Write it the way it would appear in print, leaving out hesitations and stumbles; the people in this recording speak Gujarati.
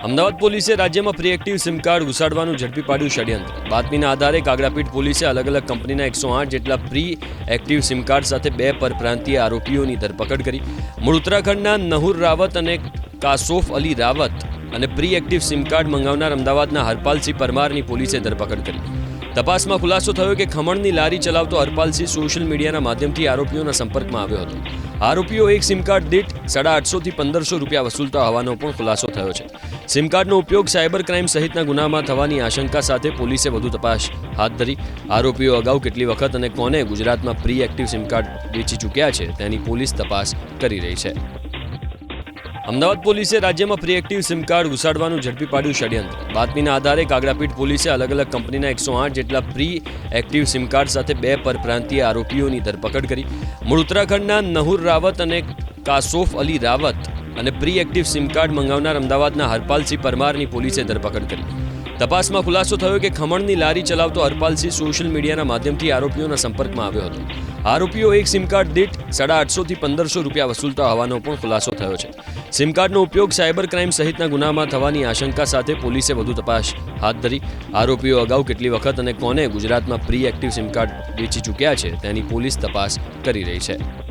અમદાવાદ પોલીસે રાજ્યમાં પ્રી એક્ટિવ સિમ કાર્ડ ઘુસાડવાનું ઝડપી પાડ્યું ષડયંત્ર. બાતમીના આધારે કાગડાપીઠ પોલીસે અલગ અલગ કંપનીના 108 જેટલા પ્રી એક્ટિવ સિમ કાર્ડ સાથે 2 પરપ્રાંતીય આરોપીઓની ધરપકડ કરી. મૂળ ઉત્તરાખંડના નહુર રાવત અને કાસોફ અલી રાવત અને પ્રી એક્ટિવ સિમ કાર્ડ મંગાવનાર અમદાવાદના હરપાલસિંહ પરમારની પોલીસે ધરપકડ કરી. તપાસમાં ખુલાસો થયો કે ખમણની લારી ચલાવતો હરપાલસિંહ સોશિયલ મીડિયાના માધ્યમથી આરોપીઓના સંપર્કમાં આવ્યો હતો. આરોપીઓ એક સિમ કાર્ડ દીઠ 850 થી 1500 રૂપિયા વસૂલતા હોવાનો પણ ખુલાસો થયો છે. સિમ કાર્ડનો ઉપયોગ સાયબર ક્રાઇમ સહિતના ગુનામાં થવાની આશંકા સાથે પોલીસે વધુ તપાસ હાથ ધરી. આરોપીઓ અગાઉ કેટલી વખત અને કોને ગુજરાતમાં પ્રી એક્ટિવ સિમ કાર્ડ વેચી ચૂક્યા છે તેની પોલીસ તપાસ કરી રહી છે. અમદાવાદ પોલીસે રાજ્યમાં પ્રી એક્ટિવ સિમ કાર્ડ ઘુસાડવાનું ઝડપી પાડ્યું ષડયંત્ર. બાતમીના આધારે કાગડાપીઠ પોલીસે અલગ અલગ કંપનીના 108 જેટલા પ્રી એક્ટિવ સિમ કાર્ડ સાથે 2 પરપ્રાંતીય આરોપીઓની ધરપકડ કરી. મૂળ ઉત્તરાખંડના નહુર રાવત અને કાસોફ અલી રાવત અને પ્રી એક્ટિવ સિમ કાર્ડ મંગાવનાર અમદાવાદના હરપાલસિંહ પરમારની પોલીસે ધરપકડ કરી. તપાસમાં ખુલાસો થયો કે ખમણની લારી ચલાવતો હરપાલસિંહ સોશિયલ મીડિયાના માધ્યમથી આરોપીઓના સંપર્કમાં આવ્યો હતો. આરોપીઓ એક સિમ કાર્ડ દીઠ 850 થી 1500 રૂપિયા વસૂલતા હોવાનો પણ ખુલાસો થયો છે. સિમ કાર્ડનો ઉપયોગ સાયબર ક્રાઇમ સહિતના ગુનામાં થવાની આશંકા સાથે પોલીસે વધુ તપાસ હાથ ધરી. આરોપીઓ અગાઉ કેટલી વખત અને કોને ગુજરાતમાં પ્રી એક્ટિવ સિમ કાર્ડ વેચી ચૂક્યા છે તેની પોલીસ તપાસ કરી રહી છે.